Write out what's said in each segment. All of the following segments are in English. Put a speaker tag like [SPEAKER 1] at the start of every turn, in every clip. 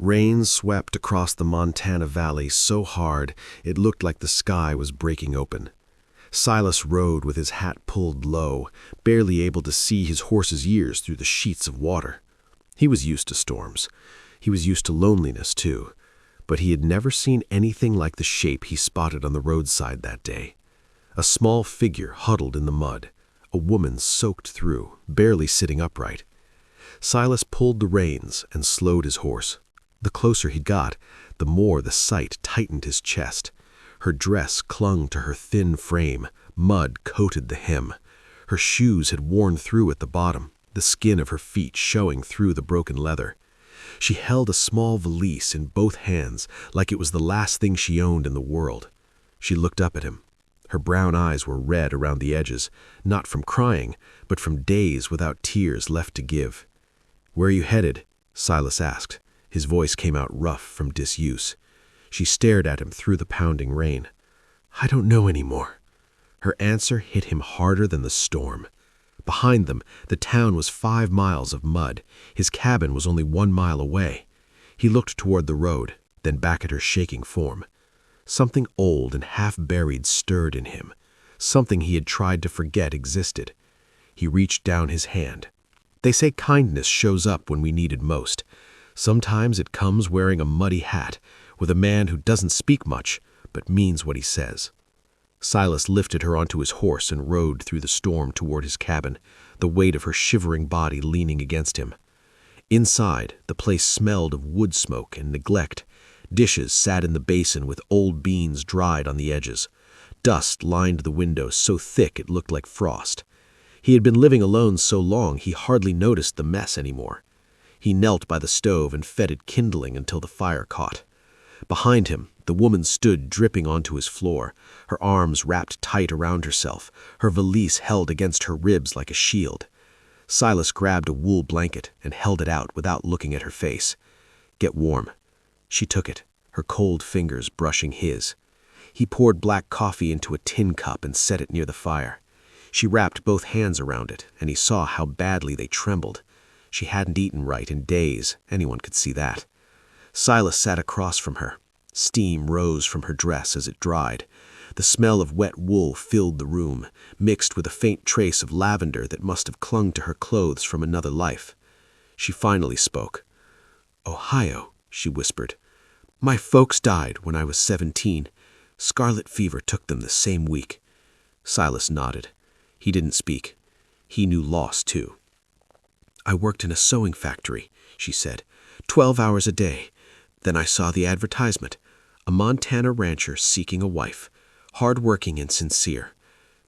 [SPEAKER 1] Rain swept across the Montana Valley so hard it looked like the sky was breaking open. Silas rode with his hat pulled low, barely able to see his horse's ears through the sheets of water. He was used to storms. He was used to loneliness, too. But he had never seen anything like the shape he spotted on the roadside that day. A small figure huddled in the mud, a woman soaked through, barely sitting upright. Silas pulled the reins and slowed his horse. The closer he got, the more the sight tightened his chest. Her dress clung to her thin frame, mud coated the hem. Her shoes had worn through at the bottom, the skin of her feet showing through the broken leather. She held a small valise in both hands, like it was the last thing she owned in the world. She looked up at him. Her brown eyes were red around the edges, not from crying, but from days without tears left to give. "Where are you headed?" Silas asked. His voice came out rough from disuse. She stared at him through the pounding rain. "I don't know anymore." Her answer hit him harder than the storm. Behind them, the town was 5 miles of mud. His cabin was only 1 mile away. He looked toward the road, then back at her shaking form. Something old and half-buried stirred in him. Something he had tried to forget existed. He reached down his hand. They say kindness shows up when we need it most. Sometimes it comes wearing a muddy hat, with a man who doesn't speak much, but means what he says. Silas lifted her onto his horse and rode through the storm toward his cabin, the weight of her shivering body leaning against him. Inside, the place smelled of wood smoke and neglect. Dishes sat in the basin with old beans dried on the edges. Dust lined the windows so thick it looked like frost. He had been living alone so long he hardly noticed the mess anymore. He knelt by the stove and fed it kindling until the fire caught. Behind him, the woman stood dripping onto his floor, her arms wrapped tight around herself, her valise held against her ribs like a shield. Silas grabbed a wool blanket and held it out without looking at her face. "Get warm." She took it, her cold fingers brushing his. He poured black coffee into a tin cup and set it near the fire. She wrapped both hands around it, and he saw how badly they trembled. She hadn't eaten right in days, anyone could see that. Silas sat across from her. Steam rose from her dress as it dried. The smell of wet wool filled the room, mixed with a faint trace of lavender that must have clung to her clothes from another life. She finally spoke. "Ohio," she whispered. "My folks died when I was 17. Scarlet fever took them the same week." Silas nodded. He didn't speak. He knew loss, too. "I worked in a sewing factory," she said, 12 hours a day. Then I saw the advertisement. A Montana rancher seeking a wife, hard-working and sincere.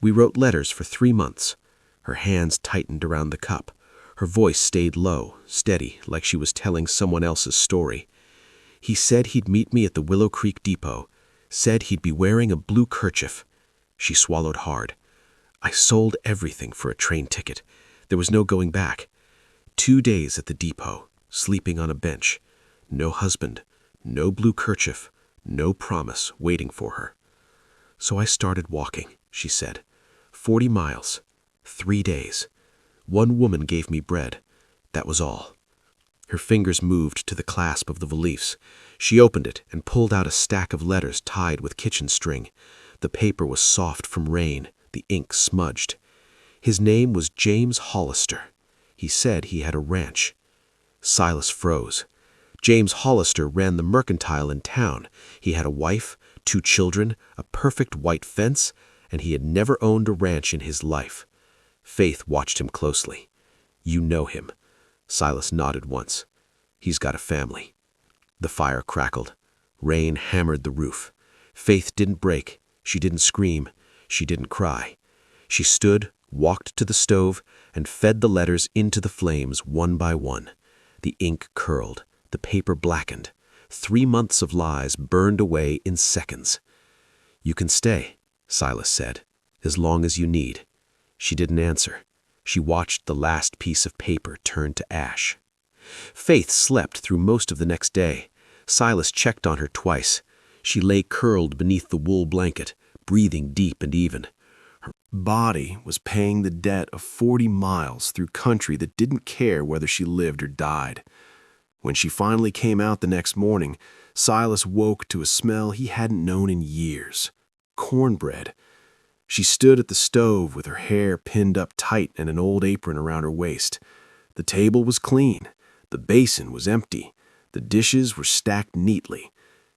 [SPEAKER 1] We wrote letters for 3 months. Her hands tightened around the cup. Her voice stayed low, steady, like she was telling someone else's story. "He said he'd meet me at the Willow Creek Depot. Said he'd be wearing a blue kerchief." She swallowed hard. "I sold everything for a train ticket. There was no going back. 2 days at the depot, sleeping on a bench. No husband, no blue kerchief, no promise waiting for her. So I started walking," she said. 40 miles, 3 days. 1 woman gave me bread. That was all." Her fingers moved to the clasp of the valise. She opened it and pulled out a stack of letters tied with kitchen string. The paper was soft from rain, the ink smudged. His name was James Hollister. He said he had a ranch. Silas froze. James Hollister ran the mercantile in town. He had a wife, 2 children, a perfect white fence, and he had never owned a ranch in his life. Faith watched him closely. "You know him." Silas nodded once. "He's got a family." The fire crackled. Rain hammered the roof. Faith didn't break. She didn't scream. She didn't cry. She stood, walked to the stove, and fed the letters into the flames one by one. The ink curled. The paper blackened. 3 months of lies burned away in seconds. "You can stay," Silas said, "as long as you need." She didn't answer. She watched the last piece of paper turn to ash. Faith slept through most of the next day. Silas checked on her twice. She lay curled beneath the wool blanket, breathing deep and even. Her body was paying the debt of 40 miles through country that didn't care whether she lived or died. When she finally came out the next morning, Silas woke to a smell he hadn't known in years. Cornbread. She stood at the stove with her hair pinned up tight and an old apron around her waist. The table was clean. The basin was empty. The dishes were stacked neatly.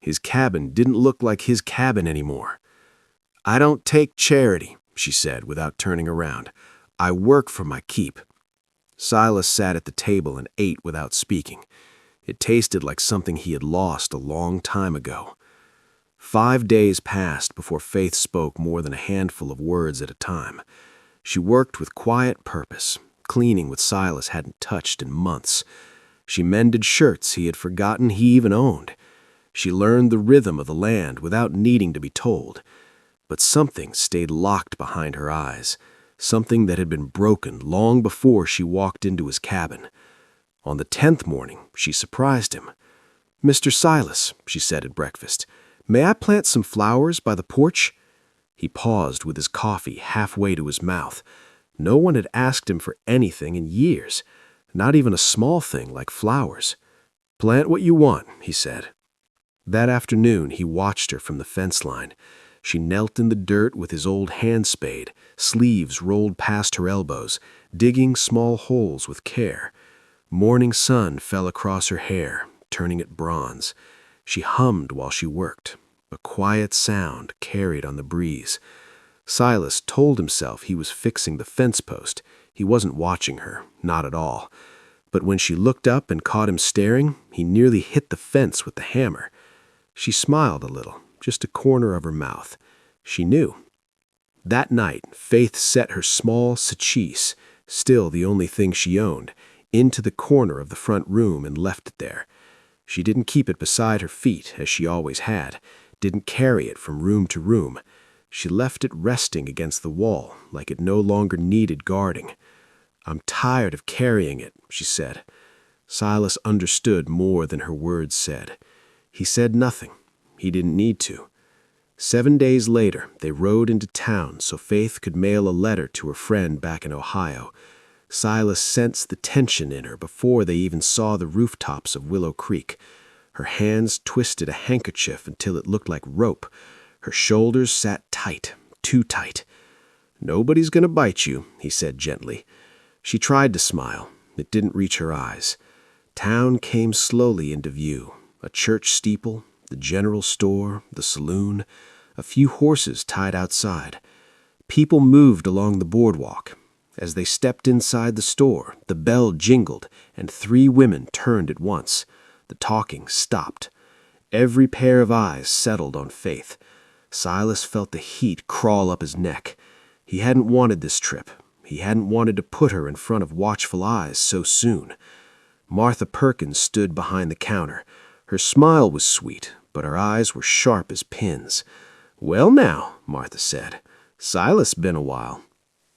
[SPEAKER 1] His cabin didn't look like his cabin anymore. "I don't take charity," she said without turning around. "I work for my keep." Silas sat at the table and ate without speaking. It tasted like something he had lost a long time ago. 5 days passed before Faith spoke more than a handful of words at a time. She worked with quiet purpose, cleaning what Silas hadn't touched in months. She mended shirts he had forgotten he even owned. She learned the rhythm of the land without needing to be told. But something stayed locked behind her eyes, something that had been broken long before she walked into his cabin. On the 10th morning, she surprised him. "Mr. Silas," she said at breakfast, "may I plant some flowers by the porch?" He paused with his coffee halfway to his mouth. No one had asked him for anything in years, not even a small thing like flowers. "Plant what you want," he said. That afternoon, he watched her from the fence line. She knelt in the dirt with his old hand spade, sleeves rolled past her elbows, digging small holes with care. Morning sun fell across her hair, turning it bronze. She hummed while she worked. A quiet sound carried on the breeze. Silas told himself he was fixing the fence post. He wasn't watching her, not at all. But when she looked up and caught him staring, he nearly hit the fence with the hammer. She smiled a little, just a corner of her mouth. She knew. That night, Faith set her small sachise, still the only thing she owned, into the corner of the front room and left it there. She didn't keep it beside her feet, as she always had, didn't carry it from room to room. She left it resting against the wall, like it no longer needed guarding. "I'm tired of carrying it," she said. Silas understood more than her words said. He said nothing. He didn't need to. 7 days later, they rode into town so Faith could mail a letter to her friend back in Ohio. Silas sensed the tension in her before they even saw the rooftops of Willow Creek. Her hands twisted a handkerchief until it looked like rope. Her shoulders sat tight, too tight. "Nobody's going to bite you," he said gently. She tried to smile. It didn't reach her eyes. Town came slowly into view. A church steeple, the general store, the saloon, a few horses tied outside. People moved along the boardwalk. As they stepped inside the store, the bell jingled, and 3 women turned at once. The talking stopped. Every pair of eyes settled on Faith. Silas felt the heat crawl up his neck. He hadn't wanted this trip. He hadn't wanted to put her in front of watchful eyes so soon. Martha Perkins stood behind the counter. Her smile was sweet, but her eyes were sharp as pins. "Well now," Martha said, "Silas been a while."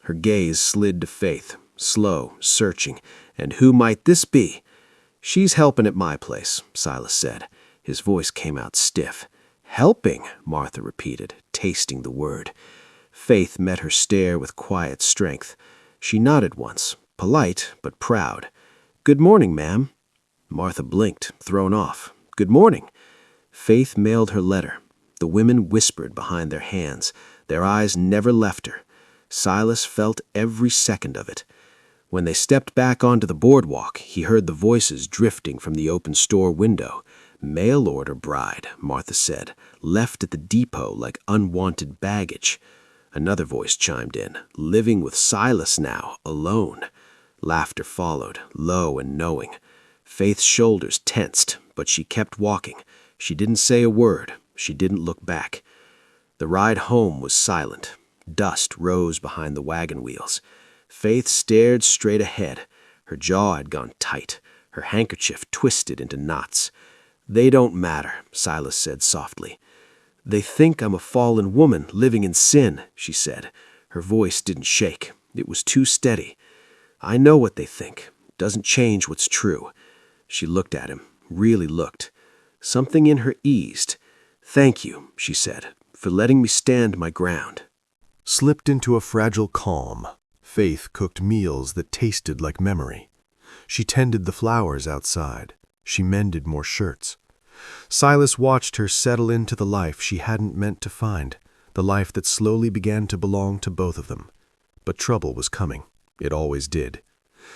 [SPEAKER 1] Her gaze slid to Faith, slow, searching. "And who might this be?" "She's helping at my place," Silas said. His voice came out stiff. "Helping," Martha repeated, tasting the word. Faith met her stare with quiet strength. She nodded once, polite but proud. "Good morning, ma'am." Martha blinked, thrown off. "Good morning." Faith mailed her letter. The women whispered behind their hands. Their eyes never left her. Silas felt every second of it. When they stepped back onto the boardwalk, he heard the voices drifting from the open store window. "Mail order bride," Martha said, "left at the depot like unwanted baggage." Another voice chimed in, "Living with Silas now, alone." Laughter followed, low and knowing. Faith's shoulders tensed, but she kept walking. She didn't say a word. She didn't look back. The ride home was silent. Dust rose behind the wagon wheels. Faith stared straight ahead. Her jaw had gone tight, her handkerchief twisted into knots. "They don't matter," Silas said softly. "They think I'm a fallen woman living in sin," she said. Her voice didn't shake. It was too steady. "I know what they think. Doesn't change what's true." She looked at him, really looked. Something in her eased. "Thank you," she said, "for letting me stand my ground." Slipped into a fragile calm, Faith cooked meals that tasted like memory. She tended the flowers outside. She mended more shirts. Silas watched her settle into the life she hadn't meant to find, the life that slowly began to belong to both of them. But trouble was coming. It always did.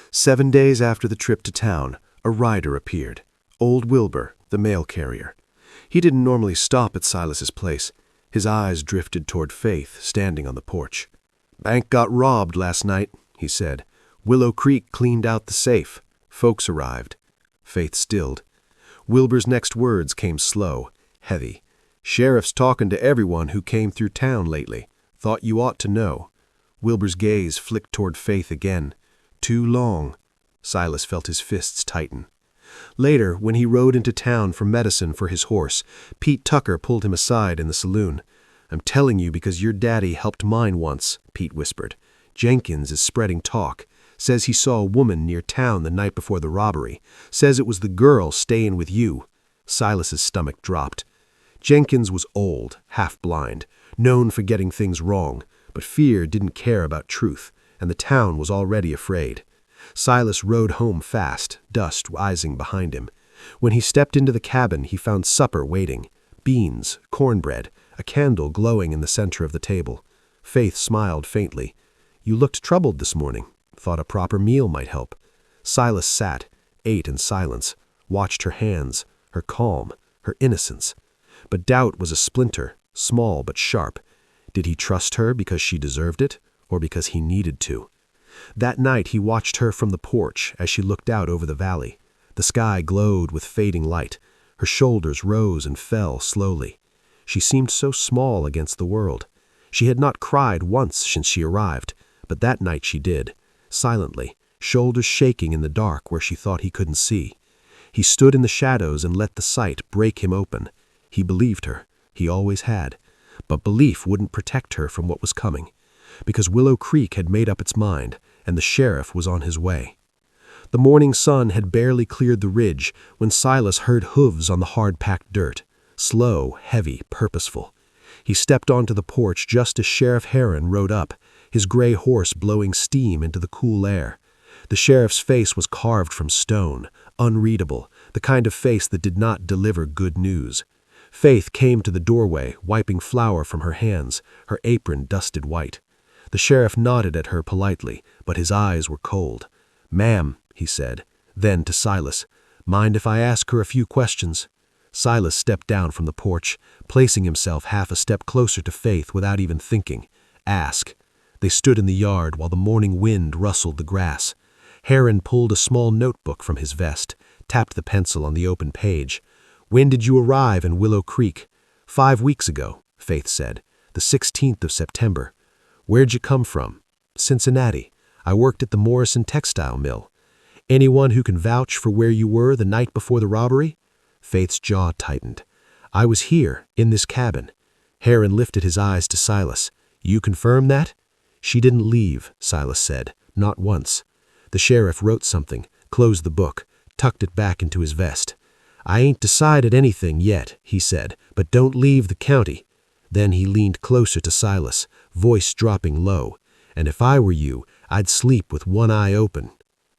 [SPEAKER 1] 7 days after the trip to town, a rider appeared. Old Wilbur, the mail carrier. He didn't normally stop at Silas's place. His eyes drifted toward Faith, standing on the porch. "Bank got robbed last night," he said. "Willow Creek cleaned out the safe. Folks arrived." Faith stilled. Wilbur's next words came slow, heavy. "Sheriff's talking to everyone who came through town lately. Thought you ought to know." Wilbur's gaze flicked toward Faith again. "Too long." Silas felt his fists tighten. Later, when he rode into town for medicine for his horse, Pete Tucker pulled him aside in the saloon. "I'm telling you because your daddy helped mine once," Pete whispered. "Jenkins is spreading talk. Says he saw a woman near town the night before the robbery. Says it was the girl staying with you." Silas's stomach dropped. Jenkins was old, half-blind, known for getting things wrong, but fear didn't care about truth, and the town was already afraid. Silas rode home fast, dust rising behind him. When he stepped into the cabin, he found supper waiting. Beans, cornbread, a candle glowing in the center of the table. Faith smiled faintly. "You looked troubled this morning. Thought a proper meal might help." Silas sat, ate in silence, watched her hands, her calm, her innocence. But doubt was a splinter, small but sharp. Did he trust her because she deserved it, or because he needed to? That night he watched her from the porch as she looked out over the valley. The sky glowed with fading light. Her shoulders rose and fell slowly. She seemed so small against the world. She had not cried once since she arrived, but that night she did, silently, shoulders shaking in the dark where she thought he couldn't see. He stood in the shadows and let the sight break him open. He believed her. He always had. But belief wouldn't protect her from what was coming, because Willow Creek had made up its mind, and the sheriff was on his way. The morning sun had barely cleared the ridge when Silas heard hooves on the hard-packed dirt, slow, heavy, purposeful. He stepped onto the porch just as Sheriff Heron rode up, his gray horse blowing steam into the cool air. The sheriff's face was carved from stone, unreadable, the kind of face that did not deliver good news. Faith came to the doorway, wiping flour from her hands, her apron dusted white. The sheriff nodded at her politely, but his eyes were cold. "Ma'am," he said. Then to Silas, "Mind if I ask her a few questions?" Silas stepped down from the porch, placing himself half a step closer to Faith without even thinking. "Ask." They stood in the yard while the morning wind rustled the grass. Heron pulled a small notebook from his vest, tapped the pencil on the open page. "When did you arrive in Willow Creek?" 5 weeks ago, Faith said. "The 16th of September. Where'd you come from?" "Cincinnati. I worked at the Morrison textile mill." "Anyone who can vouch for where you were the night before the robbery?" Faith's jaw tightened. "I was here, in this cabin." Heron lifted his eyes to Silas. "You confirm that?" "She didn't leave," Silas said. "Not once." The sheriff wrote something, closed the book, tucked it back into his vest. "I ain't decided anything yet," he said, "but don't leave the county." Then he leaned closer to Silas, voice dropping low. "And if I were you, I'd sleep with one eye open."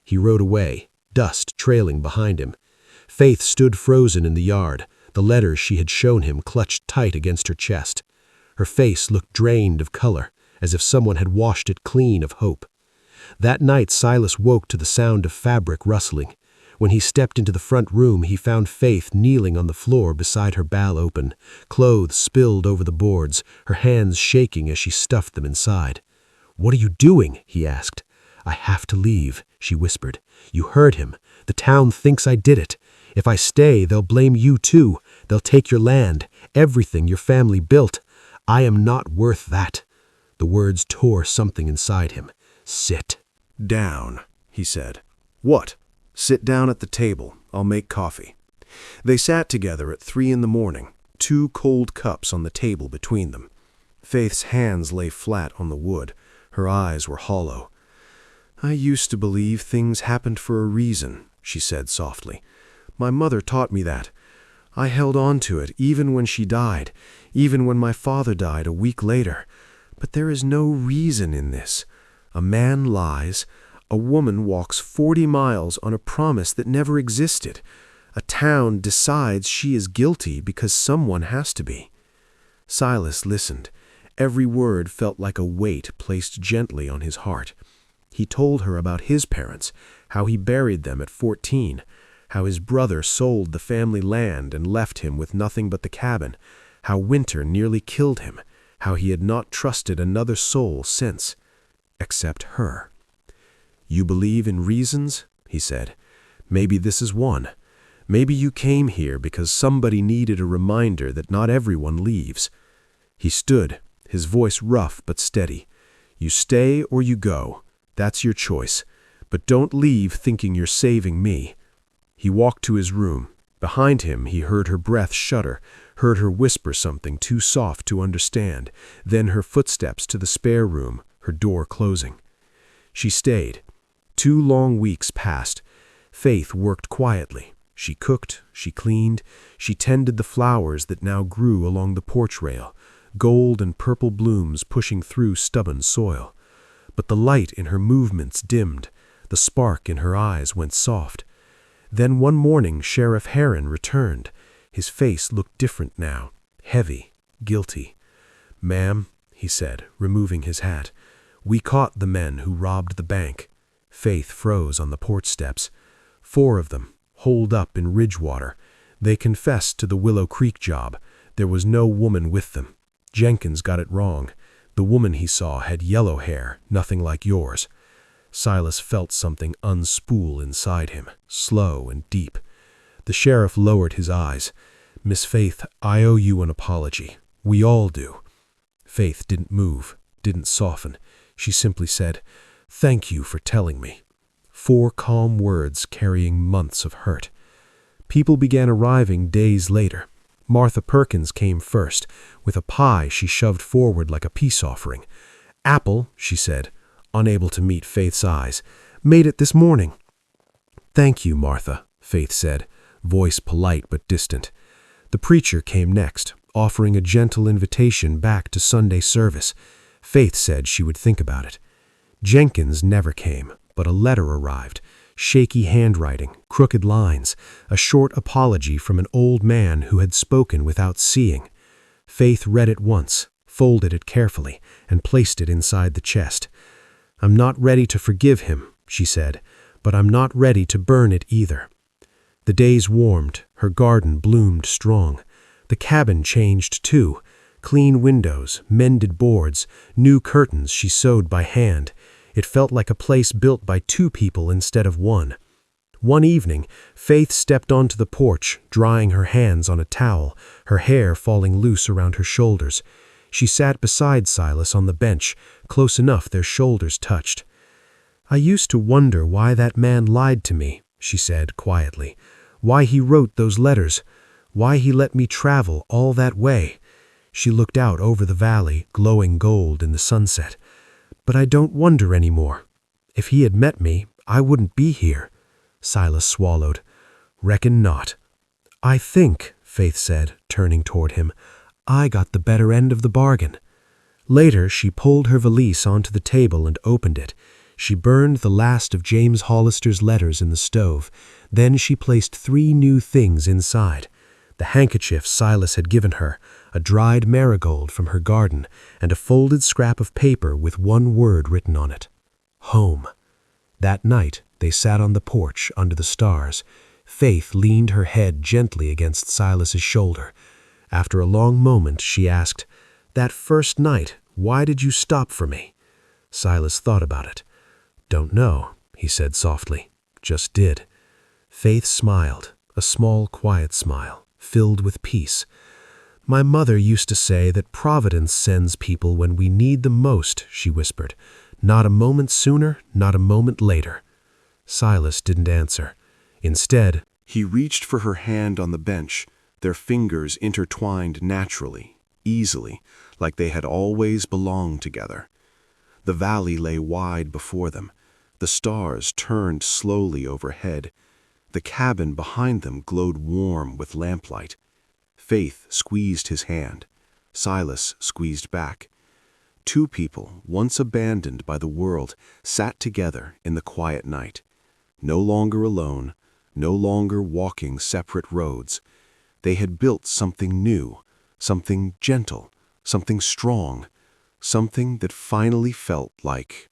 [SPEAKER 1] He rode away, dust trailing behind him. Faith stood frozen in the yard, the letters she had shown him clutched tight against her chest. Her face looked drained of color, as if someone had washed it clean of hope. That night Silas woke to the sound of fabric rustling. When he stepped into the front room, he found Faith kneeling on the floor beside her bale open, clothes spilled over the boards, her hands shaking as she stuffed them inside. "What are you doing?" he asked. "I have to leave," she whispered. "You heard him. The town thinks I did it. If I stay, they'll blame you too. They'll take your land, everything your family built. I am not worth that." The words tore something inside him. "Sit down," he said. "What?" "Sit down at the table. I'll make coffee." They sat together at 3 in the morning, 2 cold cups on the table between them. Faith's hands lay flat on the wood. Her eyes were hollow. "I used to believe things happened for a reason," she said softly. "My mother taught me that. I held on to it even when she died, even when my father died a week later. But there is no reason in this. A man lies. A woman walks 40 miles on a promise that never existed. A town decides she is guilty because someone has to be. Silas listened. Every word felt like a weight placed gently on his heart. He told her about his parents, how he buried them at 14, how his brother sold the family land and left him with nothing but the cabin, how winter nearly killed him, how he had not trusted another soul since, except her. "You believe in reasons?" he said. "Maybe this is one. Maybe you came here because somebody needed a reminder that not everyone leaves." He stood, his voice rough but steady. "You stay or you go. That's your choice. But don't leave thinking you're saving me." He walked to his room. Behind him he heard her breath shudder, heard her whisper something too soft to understand, then her footsteps to the spare room, her door closing. She stayed. 2 long weeks passed. Faith worked quietly. She cooked, she cleaned, she tended the flowers that now grew along the porch rail, gold and purple blooms pushing through stubborn soil. But the light in her movements dimmed, the spark in her eyes went soft. Then one morning Sheriff Heron returned. His face looked different now, heavy, guilty. "Ma'am," he said, removing his hat, "we caught the men who robbed the bank." Faith froze on the porch steps. 4 of them, holed up in Ridgewater. They confessed to the Willow Creek job. There was no woman with them. Jenkins got it wrong. The woman he saw had yellow hair, nothing like yours. Silas felt something unspool inside him, slow and deep. The sheriff lowered his eyes. "Miss Faith, I owe you an apology. We all do." Faith didn't move, didn't soften. She simply said, "Thank you for telling me." 4 calm words carrying months of hurt. People began arriving days later. Martha Perkins came first, with a pie she shoved forward like a peace offering. "Apple," she said, unable to meet Faith's eyes. "Made it this morning." "Thank you, Martha," Faith said, voice polite but distant. The preacher came next, offering a gentle invitation back to Sunday service. Faith said she would think about it. Jenkins never came, but a letter arrived. Shaky handwriting, crooked lines, a short apology from an old man who had spoken without seeing. Faith read it once, folded it carefully, and placed it inside the chest. "I'm not ready to forgive him," she said, "but I'm not ready to burn it either." The days warmed, her garden bloomed strong. The cabin changed too. Clean windows, mended boards, new curtains she sewed by hand. It felt like a place built by 2 people instead of 1. One evening, Faith stepped onto the porch, drying her hands on a towel, her hair falling loose around her shoulders. She sat beside Silas on the bench, close enough their shoulders touched. "I used to wonder why that man lied to me," she said quietly. "Why he wrote those letters. Why he let me travel all that way." She looked out over the valley, glowing gold in the sunset. "But I don't wonder anymore. If he had met me, I wouldn't be here." Silas swallowed. "Reckon not." "I think," Faith said, turning toward him, "I got the better end of the bargain." Later, she pulled her valise onto the table and opened it. She burned the last of James Hollister's letters in the stove. Then she placed 3 new things inside. The handkerchief Silas had given her, a dried marigold from her garden, and a folded scrap of paper with 1 word written on it. Home. That night, they sat on the porch under the stars. Faith leaned her head gently against Silas's shoulder. After a long moment, she asked, "That first night, why did you stop for me?" Silas thought about it. "Don't know," he said softly. "Just did." Faith smiled, a small, quiet smile, filled with peace. "My mother used to say that Providence sends people when we need them most," she whispered. "Not a moment sooner, not a moment later." Silas didn't answer. Instead, he reached for her hand on the bench, their fingers intertwined naturally, easily, like they had always belonged together. The valley lay wide before them. The stars turned slowly overhead. The cabin behind them glowed warm with lamplight. Faith squeezed his hand. Silas squeezed back. 2 people, once abandoned by the world, sat together in the quiet night. No longer alone, no longer walking separate roads. They had built something new, something gentle, something strong, something that finally felt like